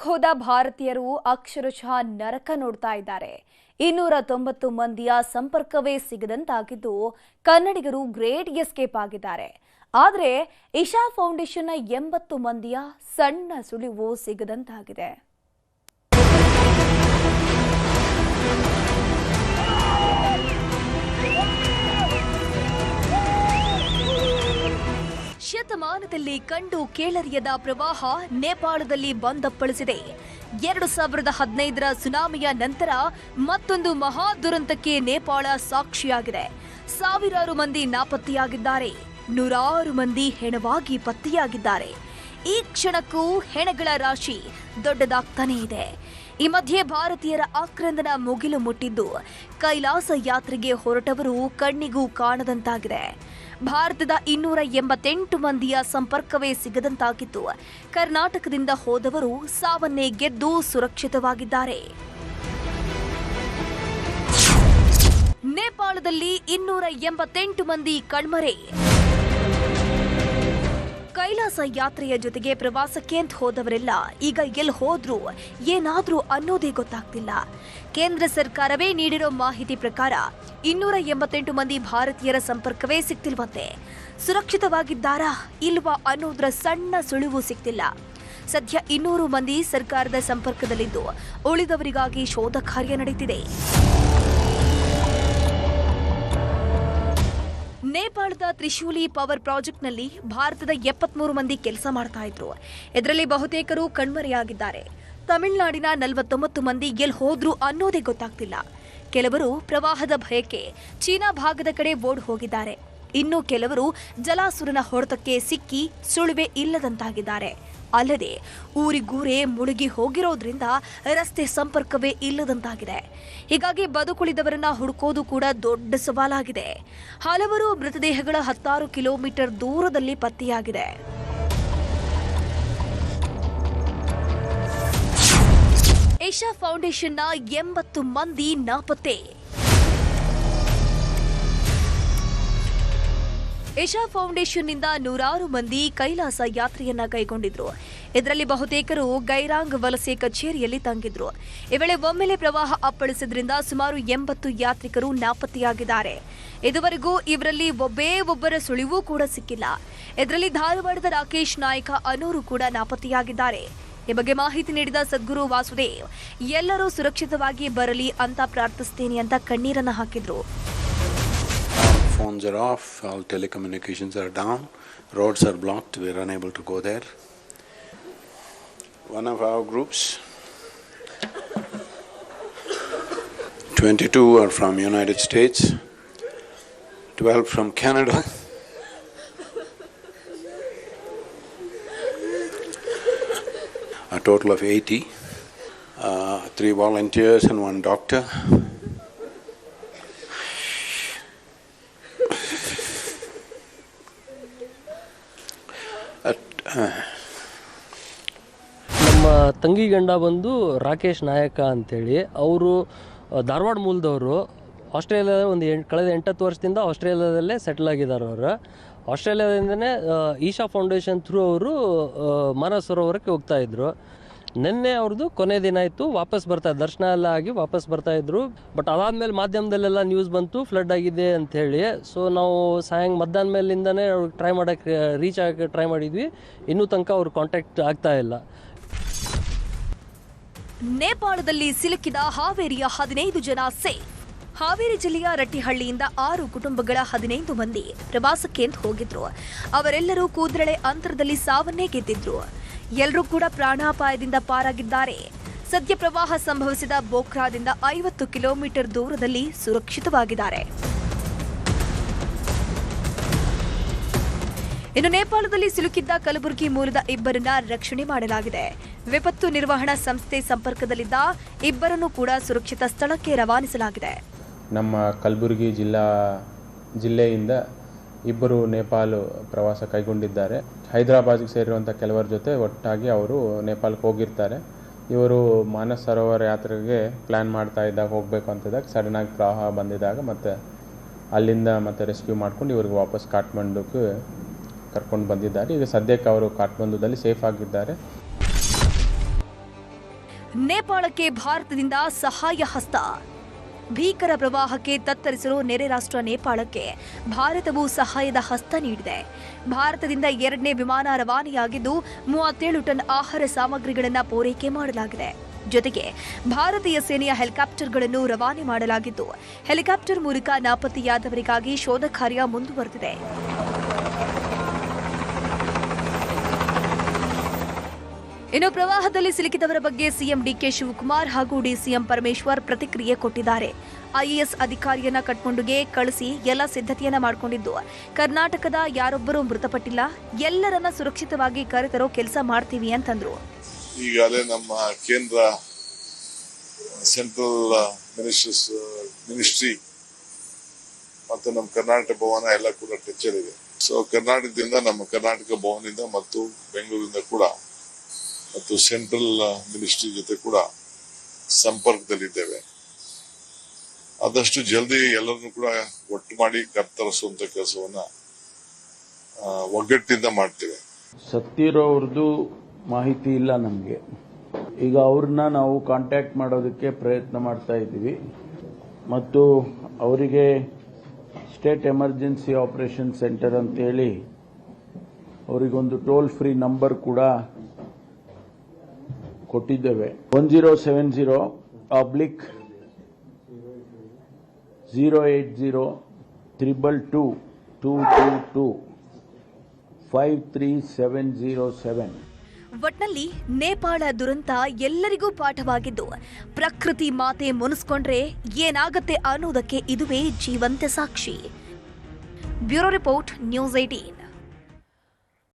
ಹೋದ ಭಾರತೀಯರು ಅಕ್ಷರಶಃ ನರಕ ನೋಡ್ತಾ ಇದ್ದಾರೆ. 290 ಮಂದಿಯ ಸಂಪರ್ಕವೇ ಸಿಗದಂತಾಗಿದ್ದು ಕನ್ನಡಿಗರು ಗ್ರೇಟ್ ಎಸ್ಕೇಪ್ ಆಗಿದ್ದಾರೆ. ಆದರೆ ಇಶಾ ಫೌಂಡೇಶನ್ನ 80 ಮಂದಿಯ ಸಣ್ಣ ಸುಳಿವು ಸಿಗದಂತಾಗಿದೆ. ಶತಮಾನದಲ್ಲಿ ಕಂಡು ಕೇಳರಿಯದ ಪ್ರವಾಹ ನೇಪಾಳದಲ್ಲಿ ಬಂದಪ್ಪಳಿಸಿದೆ. 2015ರ ಸುನಾಮಿಯ ನಂತರ ಮತ್ತೊಂದು ಮಹಾ ದುರಂತಕ್ಕೆ ನೇಪಾಳ ಸಾಕ್ಷಿಯಾಗಿದೆ. ಸಾವಿರಾರು ಮಂದಿ ನಾಪತ್ತೆಯಾಗಿದ್ದಾರೆ, ನೂರಾರು ಮಂದಿ ಹೆಣವಾಗಿ ಪತ್ತೆಯಾಗಿದ್ದಾರೆ. ಈ ಕ್ಷಣಕ್ಕೂ ಹೆಣಗಳ ರಾಶಿ ದೊಡ್ಡದಾಗ್ತಾನೇ ಇದೆ. ಈ ಮಧ್ಯೆ ಭಾರತೀಯರ ಆಕ್ರಂದನ ಮುಗಿಲು ಮುಟ್ಟಿದ್ದು ಕೈಲಾಸ ಯಾತ್ರೆಗೆ ಹೊರಟವರು ಕಣ್ಣಿಗೂ ಕಾಣದಂತಾಗಿದೆ. ಭಾರತದ 288 ಮಂದಿಯ ಸಂಪರ್ಕವೇ ಸಿಗದಂತಾಗಿದ್ದು ಕರ್ನಾಟಕದಿಂದ ಹೋದವರು ಸಾವನ್ನೇ ಗೆದ್ದು ಸುರಕ್ಷಿತವಾಗಿದ್ದಾರೆ. ನೇಪಾಳದಲ್ಲಿ 288 ಮಂದಿ ಕಣ್ಮರೆ. ಕೈಲಾಸ ಯಾತ್ರೆಯ ಜೊತೆಗೆ ಪ್ರವಾಸಕ್ಕೆ ಅಂತ ಹೋದವರೆಲ್ಲ ಈಗ ಎಲ್ಲಿ ಹೋದ್ರು ಏನಾದ್ರೂ ಅನ್ನೋದೇ ಗೊತ್ತಾಗ್ತಿಲ್ಲ. ಕೇಂದ್ರ ಸರ್ಕಾರವೇ ನೀಡಿರೋ ಮಾಹಿತಿ ಪ್ರಕಾರ 288 ಮಂದಿ ಭಾರತೀಯರ ಸಂಪರ್ಕವೇ ಸಿಗ್ತಿಲ್ವಂತೆ. ಸುರಕ್ಷಿತವಾಗಿದ್ದಾರಾ ಇಲ್ವಾ ಅನ್ನೋದ್ರ ಸಣ್ಣ ಸುಳಿವು ಸಿಗ್ತಿಲ್ಲ. ಸದ್ಯ 200 ಮಂದಿ ಸರ್ಕಾರದ ಸಂಪರ್ಕದಲ್ಲಿದ್ದು ಉಳಿದವರಿಗಾಗಿ ಶೋಧ ಕಾರ್ಯ ನಡೆಯುತ್ತಿದೆ. ನೇಪಾಳದ ತ್ರಿಶೂಲಿ ಪವರ್ ಪ್ರಾಜೆಕ್ಟ್ನಲ್ಲಿ ಭಾರತದ 73 ಮಂದಿ ಕೆಲಸ ಮಾಡ್ತಾ ಇದ್ರು. ಇದರಲ್ಲಿ ಬಹುತೇಕರು ಕಣ್ಮರೆಯಾಗಿದ್ದಾರೆ. ತಮಿಳುನಾಡಿನ 49 ಮಂದಿ ಎಲ್ಲಿ ಹೋದ್ರು ಅನ್ನೋದೇ ಗೊತ್ತಾಗ್ತಿಲ್ಲ. ಕೆಲವರು ಪ್ರವಾಹದ ಭಯಕ್ಕೆ ಚೀನಾ ಭಾಗದ ಕಡೆ ಓಡ್ ಹೋಗಿದ್ದಾರೆ. ಇನ್ನು ಕೆಲವರು ಜಲಾಸುರನ ಹೊಡೆತಕ್ಕೆ ಸಿಕ್ಕಿ ಸುಳಿವೆ ಇಲ್ಲದಂತಾಗಿದ್ದಾರೆ. ಅಲ್ಲದೆ ಊರಿಗೂರೇ ಮುಳುಗಿ ಹೋಗಿರೋದ್ರಿಂದ ರಸ್ತೆ ಸಂಪರ್ಕವೇ ಇಲ್ಲದಂತಾಗಿದೆ. ಹೀಗಾಗಿ ಬದುಕುಳಿದವರನ್ನ ಹುಡುಕೋದು ಕೂಡ ದೊಡ್ಡ ಸವಾಲಾಗಿದೆ. ಹಲವರು ಮೃತದೇಹಗಳ 16 ಕಿಲೋಮೀಟರ್ ದೂರದಲ್ಲಿ ಪತ್ತೆಯಾಗಿದೆ. ಇಶಾ ಫೌಂಡೇಶನ್ನ 80 ಮಂದಿ ನಾಪತ್ತೆ. ಇಶಾ ಫೌಂಡೇಶನ್ನಿಂದ ನೂರಾರು ಮಂದಿ ಕೈಲಾಸ ಯಾತ್ರೆಯನ್ನ ಕೈಗೊಂಡಿದ್ರು. ಇದರಲ್ಲಿ ಬಹುತೇಕರು ಗೈರಾಂಗ್ ವಲಸೆ ಕಚೇರಿಯಲ್ಲಿ ತಂಗಿದ್ರು. ಈ ವೇಳೆ ಒಮ್ಮೆಲೆ ಪ್ರವಾಹ ಅಪ್ಪಳಿಸಿದ್ರಿಂದ ಸುಮಾರು 80 ಯಾತ್ರಿಕರು ನಾಪತ್ತೆಯಾಗಿದ್ದಾರೆ. ಇದುವರೆಗೂ ಇವರಲ್ಲಿ ಒಬ್ಬರ ಸುಳಿವೂ ಕೂಡ ಸಿಕ್ಕಿಲ್ಲ. ಇದರಲ್ಲಿ ಧಾರವಾಡದ ರಾಕೇಶ್ ನಾಯ್ಕ ಅನ್ನೋರು ಕೂಡ ನಾಪತ್ತೆಯಾಗಿದ್ದಾರೆ. ಈ ಬಗ್ಗೆ ಮಾಹಿತಿ ನೀಡಿದ ಸದ್ಗುರು ವಾಸುದೇವ್ ಎಲ್ಲರೂ ಸುರಕ್ಷಿತವಾಗಿ ಬರಲಿ ಅಂತ ಪ್ರಾರ್ಥಿಸ್ತೇನೆ ಅಂತ ಕಣ್ಣೀರನ್ನ ಹಾಕಿದ್ರು. Phones are off, all telecommunications are down, roads are blocked, we are unable to go there. One of our groups, 22 are from United States, 12 from Canada, a total of 80, 3 volunteers and 1 doctor. ನಮ್ಮ ತಂಗಿ ಗಂಡ ಬಂದು ರಾಕೇಶ್ ನಾಯಕ ಅಂತೇಳಿ, ಅವರು ಧಾರವಾಡ ಮೂಲದವರು. ಆಸ್ಟ್ರೇಲಿಯಾದ ಕಳೆದ 8 ವರ್ಷದಿಂದ ಆಸ್ಟ್ರೇಲಿಯಾದಲ್ಲೇ ಸೆಟ್ಲ್ ಆಗಿದ್ದಾರೆ. ಅವರು ಆಸ್ಟ್ರೇಲಿಯಾದಿಂದನೇ ಈಶಾ ಫೌಂಡೇಶನ್ ಥ್ರೂ ಅವರು ಮಾನಸ ಸರೋವರಕ್ಕೆ ಹೋಗ್ತಾ ಇದ್ರು. ನಿನ್ನೆ ಅವ್ರದ್ದು ಕೊನೆ ದಿನ ಇತ್ತು, ವಾಪಸ್ ದರ್ಶನ ಎಲ್ಲ ಆಗಿ ವಾಪಸ್ ಬರ್ತಾಯಿದ್ರು. ಬಟ್ ಅದಾದಮೇಲೆ ಮಾಧ್ಯಮದಲ್ಲೆಲ್ಲ ನ್ಯೂಸ್ ಬಂತು ಫ್ಲಡ್ ಆಗಿದೆ ಅಂಥೇಳಿ. ಸೊ ನಾವು ಮಧ್ಯಾಹ್ನ ಮೇಲಿಂದನೇ ಅವ್ರಿಗೆ ರೀಚ್ ಆಗೋಕ್ಕೆ ಟ್ರೈ ಮಾಡಿದ್ವಿ. ಇನ್ನೂ ತನಕ ಅವ್ರು ಕಾಂಟ್ಯಾಕ್ಟ್ ಆಗ್ತಾ ಇಲ್ಲ. ನೇಪಾಳದಲ್ಲಿ ಸಿಲುಕಿದ ಹಾವೇರಿಯ 15 ಜನ ಸೇಫ್. ಹಾವೇರಿ ಜಿಲ್ಲೆಯ ರಟ್ಟಿಹಳ್ಳಿಯಿಂದ 6 ಕುಟುಂಬಗಳ 15 ಮಂದಿ ಪ್ರವಾಸಕ್ಕೆ ಹೋಗಿದ್ರು. ಅವರೆಲ್ಲರೂ ಕೂದ್ರಳೆ ಅಂತರದಲ್ಲಿ ಸಾವನ್ನೇ ಗೆದ್ದಿದ್ರು. ಎಲ್ಲರೂ ಕೂಡ ಪ್ರಾಣಾಪಾಯದಿಂದ ಪಾರಾಗಿದ್ದಾರೆ. ಸದ್ಯ ಪ್ರವಾಹ ಸಂಭವಿಸಿದ ಬೋಕ್ರಾದಿಂದ 50 ಕಿಲೋಮೀಟರ್ ದೂರದಲ್ಲಿ ಸುರಕ್ಷಿತವಾಗಿದ್ದಾರೆ. ಇನ್ನು ನೇಪಾಳದಲ್ಲಿ ಸಿಲುಕಿದ್ದ ಕಲಬುರಗಿ ಮೂಲದ 2ರನ್ನ ರಕ್ಷಣೆ ಮಾಡಲಾಗಿದೆ. ವಿಪತ್ತು ನಿರ್ವಹಣಾ ಸಂಸ್ಥೆ ಸಂಪರ್ಕದಲ್ಲಿದ್ದ 2ರನ್ನು ಕೂಡ ಸುರಕ್ಷಿತ ಸ್ಥಳಕ್ಕೆ ರವಾನಿಸಲಾಗಿದೆ. ನಮ್ಮ ಕಲಬುರಗಿ ಜಿಲ್ಲೆಯಿಂದ 2 ನೇಪಾಳ ಪ್ರವಾಸ ಕೈಗೊಂಡಿದ್ದಾರೆ. ಹೈದರಾಬಾದ್ಗೆ ಸೇರಿರುವಂಥ ಕೆಲವರ ಜೊತೆ ಒಟ್ಟಾಗಿ ಅವರು ನೇಪಾಳಕ್ಕೆ ಹೋಗಿರ್ತಾರೆ. ಇವರು ಮಾನಸ ಸರೋವರ ಯಾತ್ರೆಗೆ ಪ್ಲ್ಯಾನ್ ಮಾಡ್ತಾ ಇದ್ದಾಗ ಹೋಗಬೇಕು ಅಂತಿದ್ದಾಗ ಸಡನ್ನಾಗಿ ಪ್ರವಾಹ ಬಂದಿದ್ದಾಗ ಮತ್ತು ಅಲ್ಲಿಂದ ಮತ್ತೆ ರೆಸ್ಕ್ಯೂ ಮಾಡ್ಕೊಂಡು ಇವ್ರಿಗೆ ವಾಪಸ್ ಕಾಠ್ಮಂಡುಕ್ಕೆ ಕರ್ಕೊಂಡು ಬಂದಿದ್ದಾರೆ. ಈಗ ಸದ್ಯಕ್ಕೆ ಅವರು ಕಾಠ್ಮಂಡುದಲ್ಲಿ ಸೇಫ್ ಆಗಿದ್ದಾರೆ. ನೇಪಾಳಕ್ಕೆ ಭಾರತದಿಂದ ಸಹಾಯ ಹಸ್ತ. ಭೀಕರ ಪ್ರವಾಹಕ್ಕೆ ತತ್ತರಿಸಿರೋ ನೆರೆ ರಾಷ್ಟ್ರ ನೇಪಾಳಕ್ಕೆ ಭಾರತವು ಸಹಾಯದ ಹಸ್ತ ನೀಡಿದೆ. ಭಾರತದಿಂದ 2ನೇ ವಿಮಾನ ರವಾನೆಯಾಗಿದ್ದು 37 ಟನ್ ಆಹಾರ ಸಾಮಗ್ರಿಗಳನ್ನು ಪೂರೈಕೆ ಮಾಡಲಾಗಿದೆ. ಜೊತೆಗೆ ಭಾರತೀಯ ಸೇನೆಯ ಹೆಲಿಕಾಪ್ಟರ್ಗಳನ್ನು ರವಾನೆ ಮಾಡಲಾಗಿದ್ದು, ಹೆಲಿಕಾಪ್ಟರ್ ಮೂಲಕ ನಾಪತ್ತೆಯಾದವರಿಗಾಗಿ ಶೋಧ ಕಾರ್ಯ ಮುಂದುವರೆದಿದೆ. ಇನ್ನು ಪ್ರವಾಹದಲ್ಲಿ ಸಿಲುಕಿದವರ ಬಗ್ಗೆ ಸಿಎಂ ಡಿಕೆ ಶಿವಕುಮಾರ್ ಹಾಗೂ ಡಿಸಿಎಂ ಪರಮೇಶ್ವರ್ ಪ್ರತಿಕ್ರಿಯೆ ಕೊಟ್ಟಿದ್ದಾರೆ. ಐಎಎಸ್ ಅಧಿಕಾರಿಯನ್ನ ಕಟ್ಮಂಡುಗೆ ಕಳಿಸಿ ಎಲ್ಲ ಸಿದ್ಧತೆಯನ್ನ ಮಾಡಿಕೊಂಡಿದ್ದು, ಕರ್ನಾಟಕದ ಯಾರೊಬ್ಬರೂ ಮೃತಪಟ್ಟಿಲ್ಲ, ಎಲ್ಲರನ್ನ ಸುರಕ್ಷಿತವಾಗಿ ಕರೆತರೋ ಕೆಲಸ ಮಾಡ್ತೀವಿ ಅಂತಂದ್ರು. ಈಗಾಗಲೇ ನಮ್ಮ ಕೇಂದ್ರ ಸೆಂಟ್ರಲ್ ಮಿನಿಸ್ಟ್ರಿ ಮತ್ತು ನಮ್ಮ ಕರ್ನಾಟಕ ಭವನ ಎಲ್ಲ ಕೂಡ ಟಚ್ಚಲ್ಲಿದೆ. ಸೊ ಕರ್ನಾಟಕದಿಂದ ನಮ್ಮ ಕರ್ನಾಟಕ ಭವನದಿಂದ ಮತ್ತು ಬೆಂಗಳೂರಿಂದ ಕೂಡ ಮತ್ತು ಸೆಂಟ್ರಲ್ ಮಿನಿಸ್ಟ್ರಿ ಜೊತೆ ಕೂಡ ಸಂಪರ್ಕದಲ್ಲಿದ್ದೇವೆ. ಆದಷ್ಟು ಜಲ್ದಿ ಎಲ್ಲರನ್ನು ಕೂಡ ಒಟ್ಟು ಮಾಡಿ ಕರ್ತರಿಸುವಂತ ಕೆಲಸವನ್ನ ಒಗ್ಗಟ್ಟಿನಿಂದ ಮಾಡ್ತೇವೆ. ಸತ್ತಿರೋರ್ದು ಮಾಹಿತಿ ಇಲ್ಲ ನಮಗೆ. ಈಗ ಅವ್ರನ್ನ ನಾವು ಕಾಂಟ್ಯಾಕ್ಟ್ ಮಾಡೋದಕ್ಕೆ ಪ್ರಯತ್ನ ಮಾಡ್ತಾ ಇದ್ದೀವಿ ಮತ್ತು ಅವರಿಗೆ ಸ್ಟೇಟ್ ಎಮರ್ಜೆನ್ಸಿ ಆಪರೇಷನ್ ಸೆಂಟರ್ ಅಂತೇಳಿ ಅವರಿಗೊಂದು ಟೋಲ್ ಫ್ರೀ ನಂಬರ್ ಕೂಡ ಕೊಟ್ಟಿದ್ದೇವೆ. 1070-080-222-53707. ಒಟ್ನಲ್ಲಿ ನೇಪಾಳ ದುರಂತ ಎಲ್ಲರಿಗೂ ಪಾಠವಾಗಿದ್ದು, ಪ್ರಕೃತಿ ಮಾತೆ ಮುನಿಸ್ಕೊಂಡ್ರೆ ಏನಾಗತ್ತೆ ಅನ್ನೋದಕ್ಕೆ ಇದುವೇ ಜೀವಂತ ಸಾಕ್ಷಿ. Bureau report, news 18.